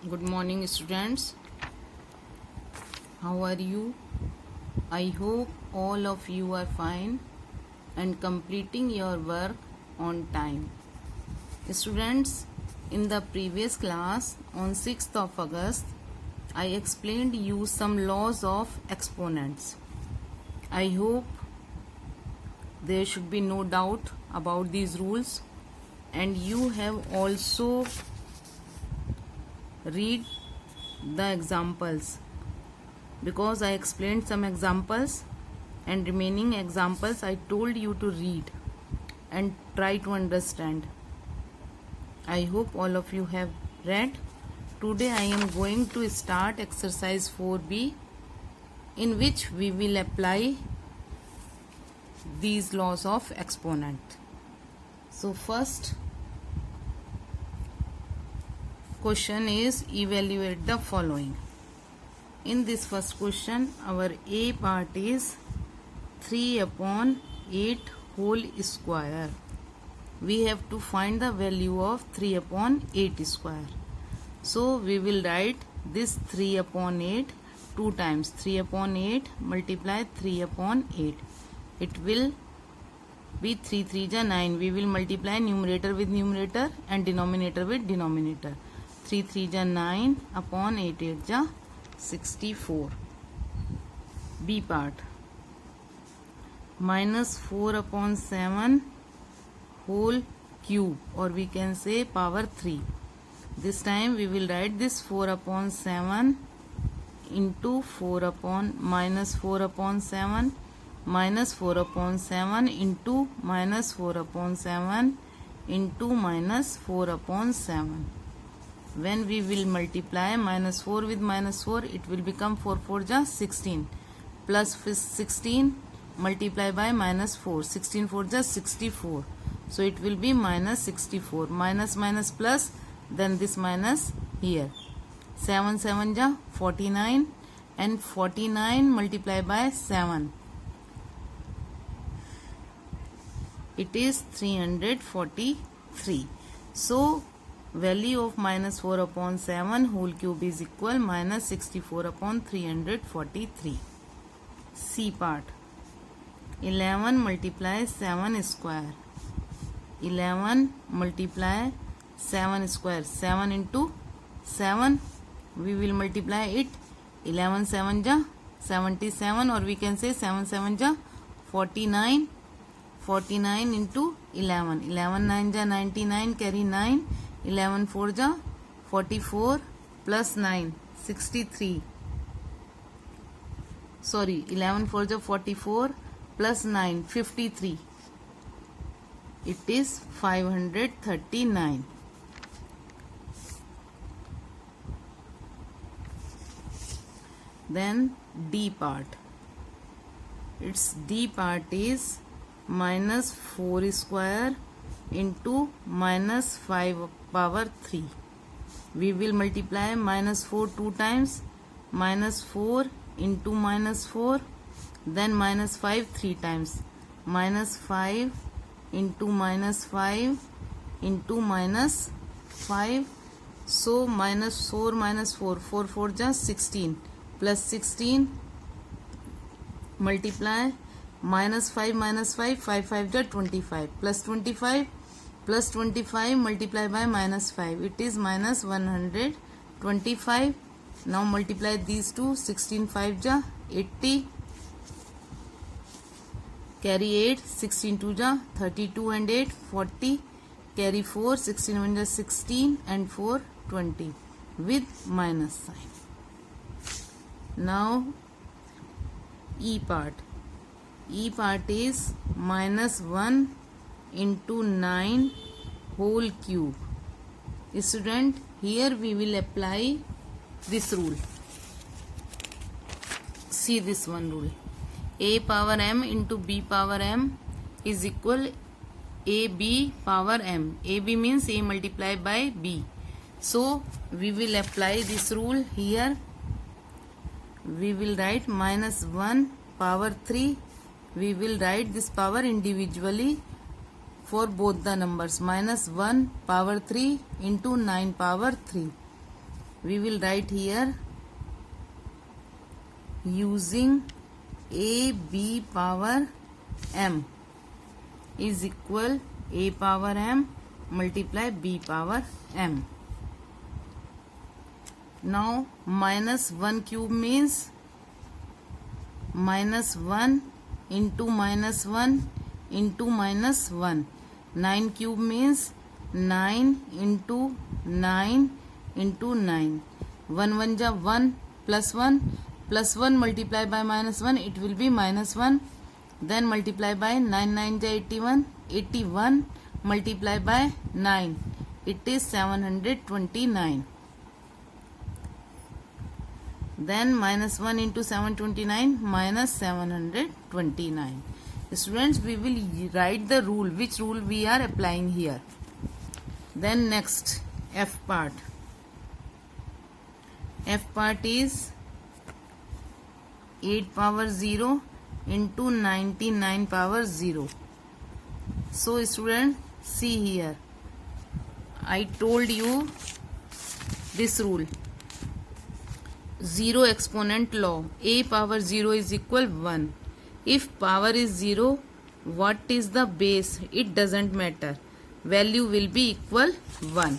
Good morning, students. How are you? I hope all of you are fine and completing your work on time. Students, in the previous class on 6th of August, I explained you some laws of exponents. I hope there should be no doubt about these rules, and you have also read the examples, because I explained some examples and remaining examples I told you to read and try to understand. I hope all of you have read. Today I am going to start exercise 4b, in which we will apply these laws of exponent. So first question is evaluate the following. In this first question, our A part is 3/8 whole square. We have to find the value of 3/8 square. So we will write this 3/8 two times. 3/8 multiply 3/8. It will be 3 3 ja 9. We will multiply numerator with numerator and denominator with denominator. 3 3 ja 9 upon 8 8 ja 64. B part, -4/7 whole cube, or we can say power 3. This time we will write this 4/7 into 4/-4/7 -4/7 into -4/7 into -4/7. When we will multiply -4 with -4, it will become 4 4 ja 16, plus 16 multiply by -4, 16 4 ja 64. So it will be -64. Minus minus plus, then this minus here. 7 7 ja 49, and 49 multiply by 7. It is 343. So value of -4/7 whole cube is equal -64/343. C part, 11 multiply 7 square. 11 multiply 7 square. 7 into 7, we will multiply it. 11 7 ja 77, or we can say 7 7 ja 49. 49 into 11. 11 9 ja 99, carry 9. 11 4 ja 44, plus 9 63. Sorry, 11 4 ja 44, plus 9 53. It is 539. Then D part. Its D part is -4 square into -5/3. We will multiply -4 two times. -4 into -4, then -5 three times. -5 into -5 into -5. So -4 -4, 4 4 ja 16, plus 16 multiply -5 -5, 5 5 ja 25, plus 25 plus 25 multiply by -5. It is -125. Now multiply these two. 16 5 ja 80, carry 8. 16 2 ja 32 and 8 40, carry 4. 16 1 ja 16 and 4 20 with minus sign. Now E part. E part is -1 into 9 whole cube. Student, here we will apply this rule. See this one rule. A power m into b power m is equal ab power m. ab means a multiplied by b. So we will apply this rule here. We will write -1 power 3. We will write this power individually for both the numbers. -1 power 3 into 9 power 3. we will write here using a b power m is equal a power m multiply b power m. Now minus 1 cube means minus 1 into minus 1 into minus 1. 9 cube means 9 into 9 into 9. 1 1 ja 1 plus 1 multiply by minus 1, it will be minus 1. Then multiply by 9 9 ja 81. 81 multiply by 9, it is 729. Then minus 1 into 729 minus 729. Students, we will write the rule, which rule we are applying here. Then next, F part. F part is 8 power 0 into 99 power 0. So students, see here, I told you this rule. 0 exponent law, a power 0 is equal 1. If power is 0, what is the base? It doesn't matter. Value will be equal 1.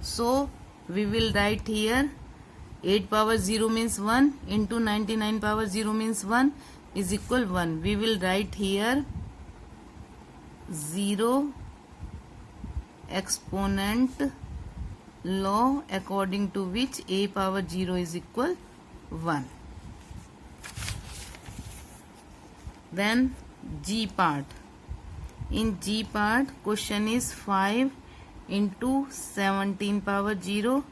So we will write here 8 power 0 means 1 into 99 power 0 means 1 is equal 1. We will write here 0 exponent law, according to which a power 0 is equal 1. Then G part. In G part, question is 5 into 17 power 0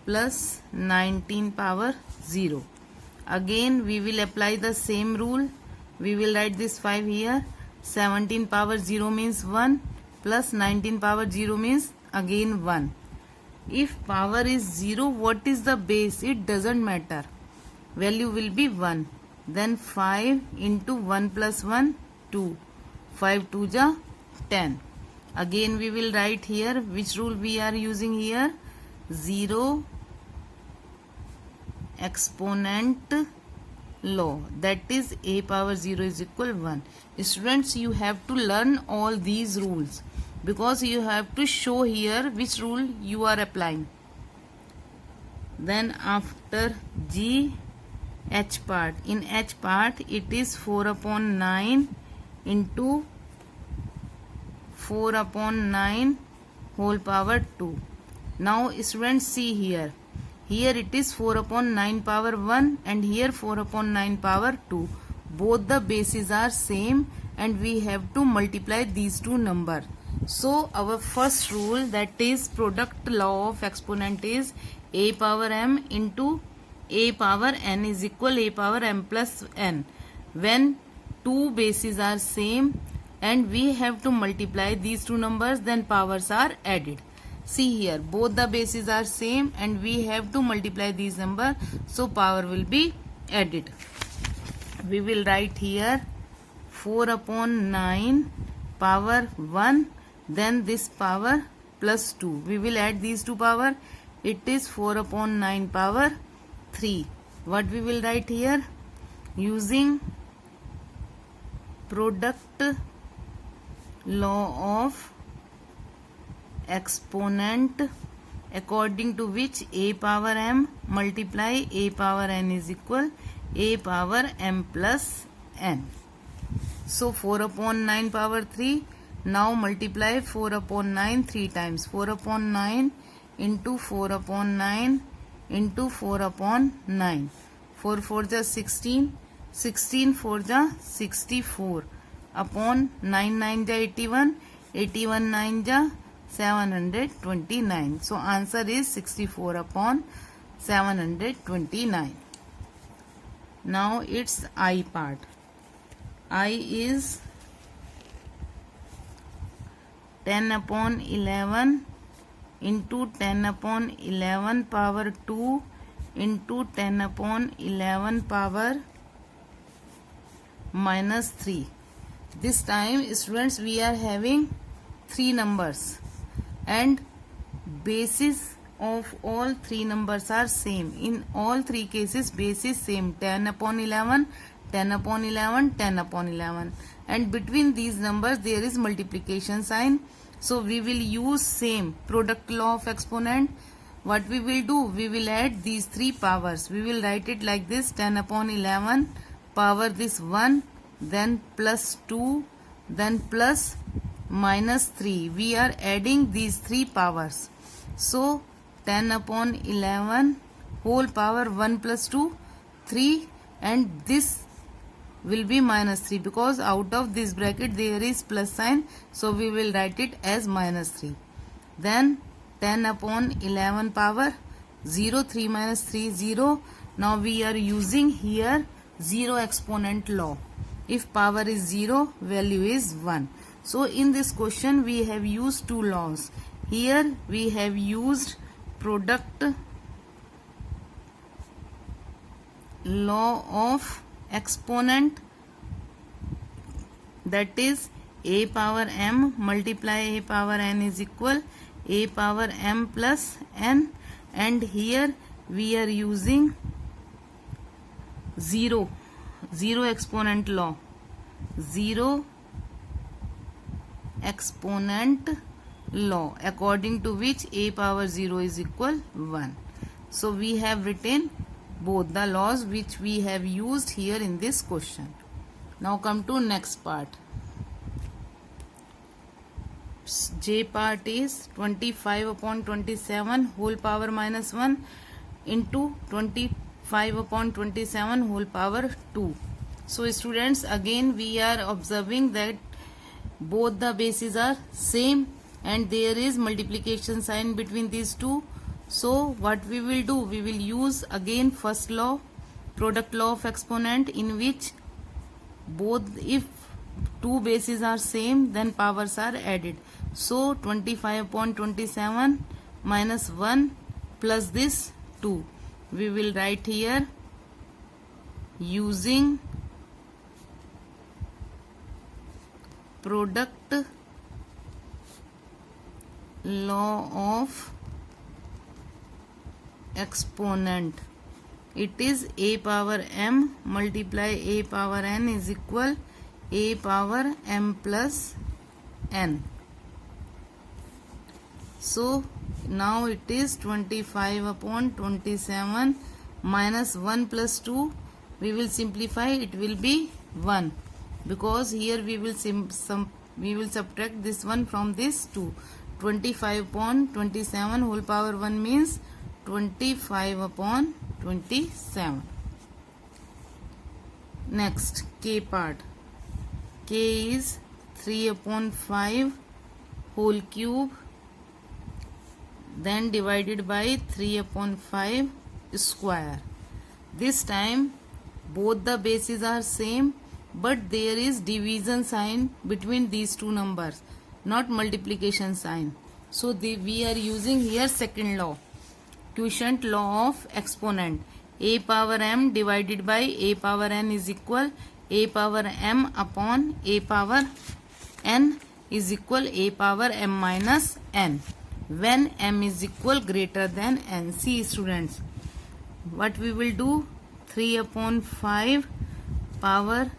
plus 19 power 0. Again we will apply the same rule. We will write this 5 here. 17 power 0 means 1 plus 19 power 0 means again 1. If power is 0, what is the base? It doesn't matter. Value will be 1. Then 5 into 1 plus 1, 2. 5 2 ja 10. Again we will write here, which rule we are using here? 0 exponent law, that is a power 0 is equal 1. Students, you have to learn all these rules, because you have to show here which rule you are applying. Then after G, H part. In H part, it is 4 upon 9 into 4 upon 9 whole power 2. Now students, see here. Here it is 4 upon 9 power 1 and here 4 upon 9 power 2. Both the bases are same and we have to multiply these two numbers. So our first rule, that is product law of exponent, is a power m into a power n is equal a power m plus n. When two bases are same and we have to multiply these two numbers, then powers are added. See here, both the bases are same and we have to multiply these numbers, so power will be added. We will write here 4 upon 9 power 1, then this power plus 2. We will add these two power. It is 4 upon 9 power 3. What we will write here? Using product law of exponent, according to which a power m multiply a power n is equal a power m plus n. So 4 upon 9 power 3. Now multiply 4 upon 9 3 times. 4 upon 9 into 4 upon 9 into 4 upon 9. 4 4 ja 16. 16 4 ja 64. Upon 9 9 ja 81. 81 9 ja 729. So answer is 64 upon 729. Now it's I part. I is 10 upon 11 into 10 upon 11 power 2 into 10 upon 11 power minus 3. This time students, we are having 3 numbers and basis of all three numbers are same. In all three cases basis same, 10 upon 11, 10 upon 11, 10 upon 11, and between these numbers there is multiplication sign. So we will use same product law of exponent. What we will do, we will add these three powers. We will write it like this: 10 upon 11 power this 1, then plus 2, then plus minus 3. We are adding these three powers. So 10 upon 11 whole power 1 plus 2, 3, and this will be minus 3 because out of this bracket there is plus sign, so we will write it as minus 3. Then 10 upon 11 power 0, 3 minus 3, 0. Now we are using here zero exponent law. If power is 0, value is 1. So in this question we have used two laws. Here we have used product law of exponent, that is a power m multiply a power n is equal a power m plus n, and here we are using zero exponent law, zero exponent law, according to which a power 0 is equal 1. So we have written both the laws which we have used here in this question. Now come to next part. J part is 25 upon 27 whole power minus 1 into 25 upon 27 whole power 2. So students, again we are observing that both the bases are same and there is multiplication sign between these two. So what we will do, we will use again first law, product law of exponent, in which both, if two bases are same, then powers are added. So 25 upon 27 minus 1 plus this 2. We will write here using product law of exponent. It is a power m multiply a power n is equal a power m plus n. So now it is 25 upon 27 minus 1 plus 2. We will simplify, it will be 1, because here we will subtract this one from this 2. 25 upon 27 whole power 1 means 25 upon 27. Next, k part. K is 3 upon 5 whole cube, then divided by 3 upon 5 square. This time both the bases are same, but there is division sign between these two numbers, not multiplication sign. So we are using here second law, quotient law of exponent. A power m divided by a power n is equal a power m upon a power n is equal a power m minus n, when m is equal greater than n. See students, what we will do, 3 upon 5 power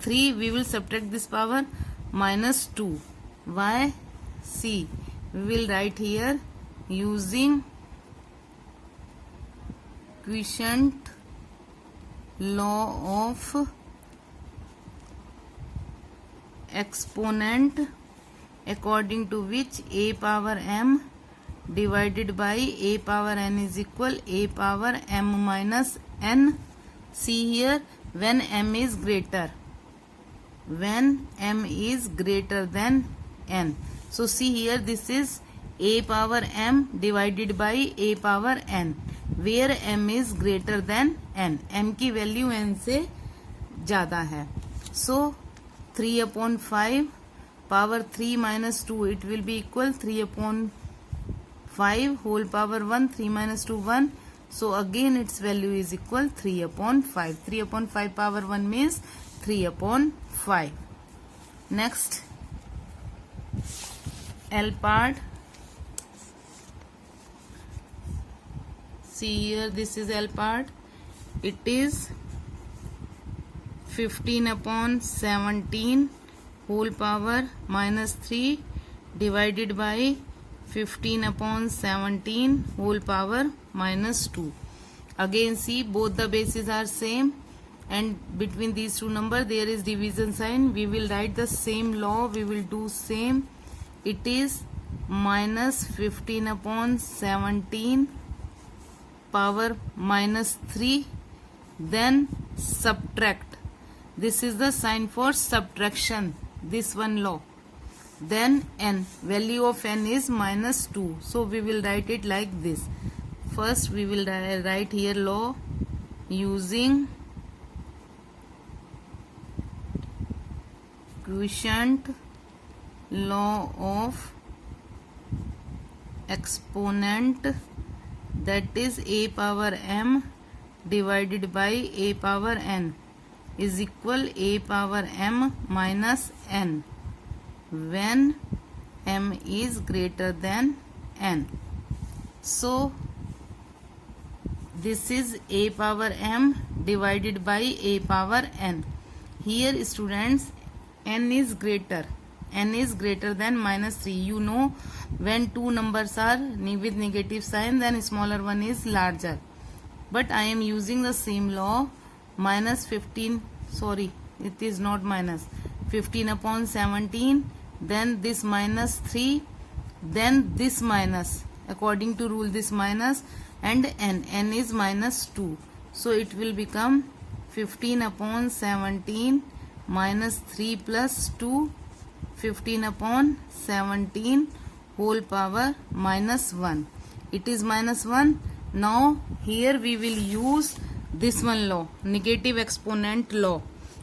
3, we will subtract this power minus 2. Why? See, we will write here using quotient law of exponent, according to which a power m divided by a power n is equal a power m minus n. See here, when m is greater than n. So see here, this is a power m divided by a power n, where m is greater than n. m की value n से ज़्यादा है. So 3 upon 5 power 3 minus 2, it will be equal 3 upon 5 whole power 1, 3 minus 2 1. So again its value is equal 3 upon 5. 3 upon 5 power 1 means 3 upon 5. Next, L part. see here, this is L part. It is 15 upon 17 whole power minus 3 divided by 15 upon 17 whole power minus 2. Again see, both the bases are same, and between these two numbers there is division sign. We will write the same law, we will do same. It is minus 15 upon 17 power minus 3, then subtract. This is the sign for subtraction, this one law. Then n, value of n is minus 2. So we will write it like this. First we will write here law using quotient law of exponent, that is a power m divided by a power n is equal a power m minus n when m is greater than n. So this is a power m divided by a power n. Here students, n is greater than minus 3. You know, when two numbers are with negative sign, then smaller one is larger. But I am using the same law, minus 15, sorry, it is not minus, 15 upon 17, then this minus 3, then this minus, according to rule this minus, and n is minus 2. So it will become 15 upon 17 minus 3 plus 2, 15 upon 17 whole power minus 1. It is minus 1. Now here we will use this one law, negative exponent law,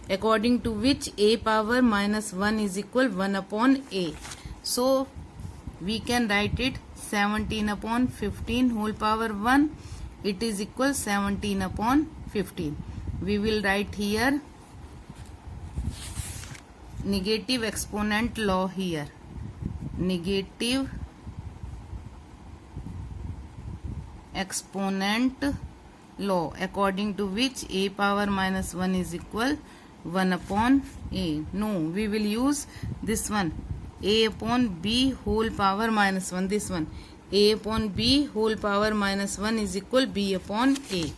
according to which a power minus 1 is equal 1 upon a. So we can write it 17 upon 15 whole power 1. It is equal 17 upon 15. We will write here negative exponent law here. Negative exponent law, according to which a power minus 1 is equal 1 upon a. No, we will use this one, a upon b whole power minus 1. This one, a upon b whole power minus 1 is equal b upon a.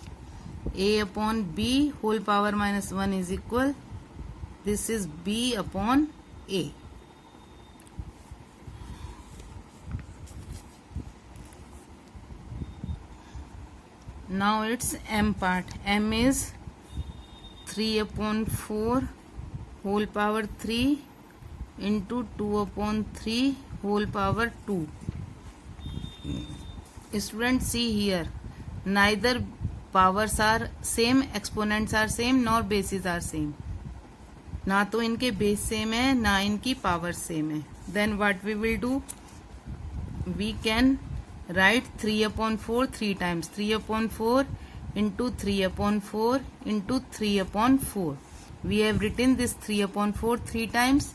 A upon b whole power minus 1 is equal, this is b upon a. Now it's m part. M is 3 upon 4 whole power 3 into 2 upon 3 whole power 2. Students, see here, neither powers are same, exponents are same, nor bases are same. ना तो इनके base same है, ना इनकी power same है. Then what we will do? We can write 3 upon 4 3 times. 3 upon 4 into 3 upon 4 into 3 upon 4. We have written this 3 upon 4 3 times.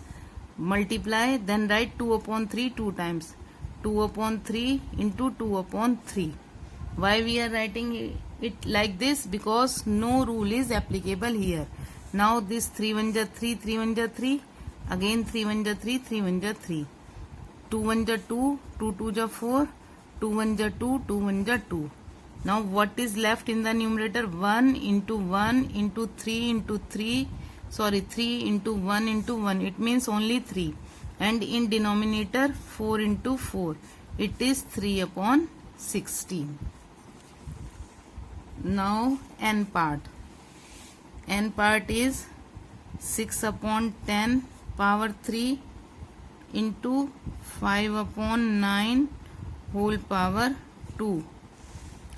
Multiply, then write 2 upon 3 2 times. 2 upon 3 into 2 upon 3. Why we are writing it like this? Because no rule is applicable here. Now this 3 1 ja 3, 3 1 ja 3, again 3 1 ja 3, 3 1 ja 3, 2 1 ja 2, 2 2 ja 4, 2 1 ja 2, 2 1 ja 2. Now what is left in the numerator? 1 into 1 into 3 into 3, sorry, 3 into 1 into 1, it means only 3. And in denominator 4 into 4, it is 3 upon 16. Now n part. N part is 6 upon 10 power 3 into 5 upon 9 whole power 2.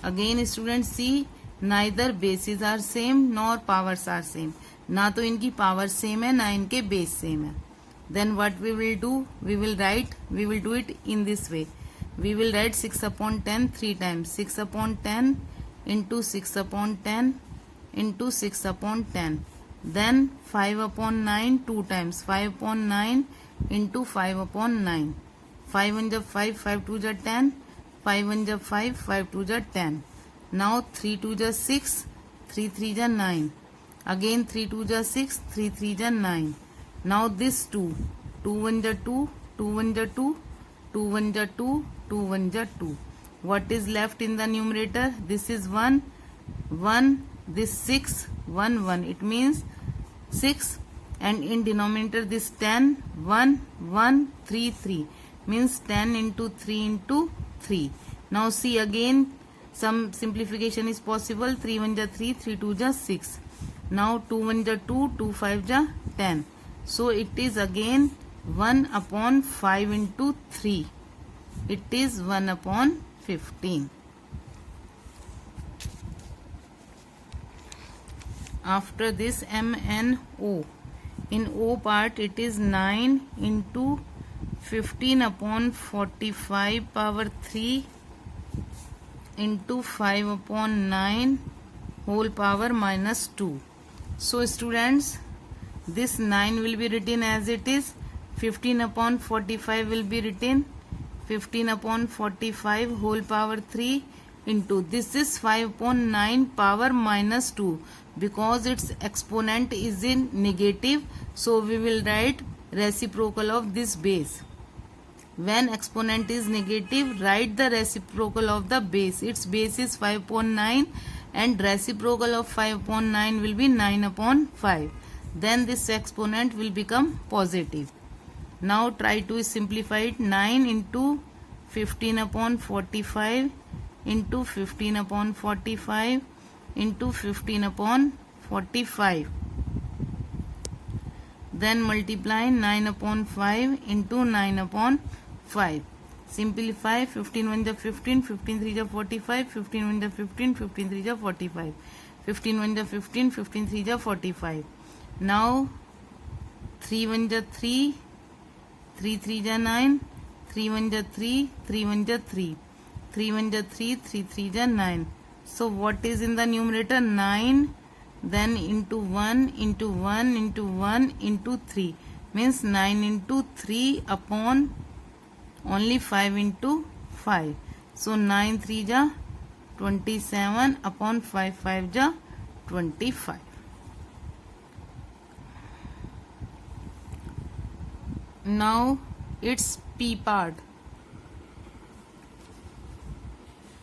Again students, see, neither bases are same nor powers are same. ना तो इनकी power same है, ना इनके base same है. Then what we will do? We will do it in this way. We will write 6 upon 10 3 times. 6 upon 10 into 6 upon 10 into 6 upon 10. Then 5 upon 9 2 times. 5 upon 9 into 5 upon 9. 5 1 ja 5, 5 2 ja 10, 5 1 ja 5, 5 2 ja 10. Now 3 2 ja 6, 3 3 ja 9. Again 3 2 ja 6, 3 3 ja 9. Now this 2, 2 1 ja 2, 2 1 ja 2, 2 1 ja 2, 2 1 ja 2. What is left in the numerator? This is 1, 1, this 6, 1, 1. It means 6. And in denominator this 10, 1, 1, 3, 3. Means 10 into 3 into 3. Now see again, some simplification is possible. 3 1 ja 3, 3 2 ja 6. Now 2 1 ja 2, 2 5 ja 10. So it is again 1 upon 5 into 3. It is 1 upon 15. After this M N O. In O part it is 9 into 15 upon 45 power 3 into 5 upon 9 whole power minus 2. So students, this 9 will be written as it is. 15 upon 45 will be written 15 upon 45 whole power 3 into this is 5 upon 9 power minus 2. Because its exponent is in negative, so we will write reciprocal of this base. When exponent is negative, write the reciprocal of the base. Its base is 5 upon 9 and reciprocal of 5 upon 9 will be 9 upon 5. Then this exponent will become positive. Now try to simplify it. 9 into 15 upon 45 into 15 upon 45 into 15 upon 45. Then multiply 9 upon 5 into 9 upon 5. Simplify 15 1 ja 15, 15 3 ja 45, 15 1 ja 15, 15 3 ja 45. 15 1 ja 15, 15 3 ja 45. Now 3 1 ja 3, 3 3 ja 9, 3 1 ja 3, 3 1 ja 3, 3 1 ja 3, 3 3 ja 9. So what is in the numerator? 9, then into 1 into 1 into 1 into 3. Means 9 into 3 upon only 5 into 5. So 9 3 ja 27 upon 5 5 ja 25. Now its P part.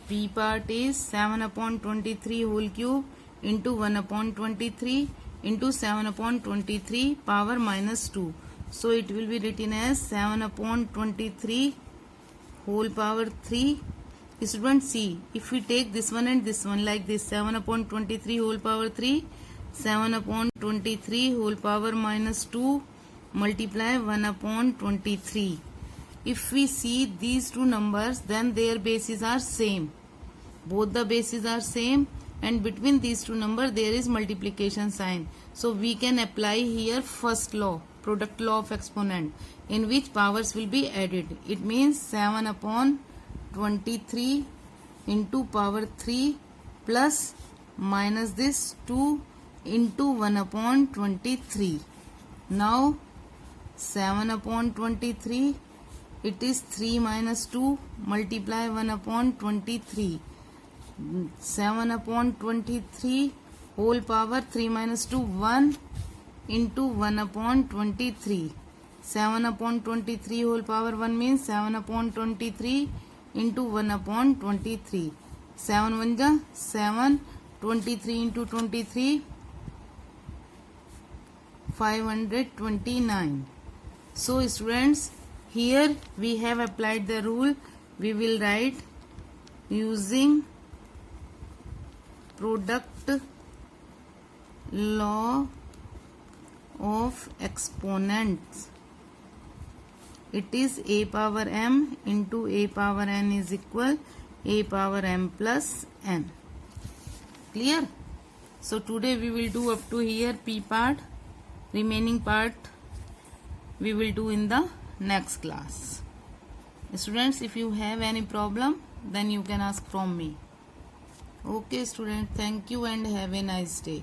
P part is 7 upon 23 whole cube into 1 upon 23 into 7 upon 23 power minus 2. So it will be written as 7 upon 23 whole power 3. Students, see, if we take this one and this one like this, 7 upon 23 whole power 3, 7 upon 23 whole power minus 2, multiply 1 upon 23. If we see these two numbers, then their bases are same. Both the bases are same, and between these two numbers there is multiplication sign. So we can apply here first law, product law of exponent, in which powers will be added. It means 7 upon 23 into power 3 plus minus this 2 into 1 upon 23. Now 7 upon 23, it is 3 minus 2, multiply 1 upon 23. 7 upon 23 whole power 3 minus 2, 1 into 1 upon 23. 7 upon 23 whole power 1 means 7 upon 23 into 1 upon 23. 7 1 ja 7, 23 into 23, 529. So students, here we have applied the rule. We will write using product law of exponents. It is a power m into a power n is equal a power m plus n. Clear? So today we will do up to here P part. Remaining part we will do in the next class. Students, if you have any problem, then you can ask from me. Okay students, thank you and have a nice day.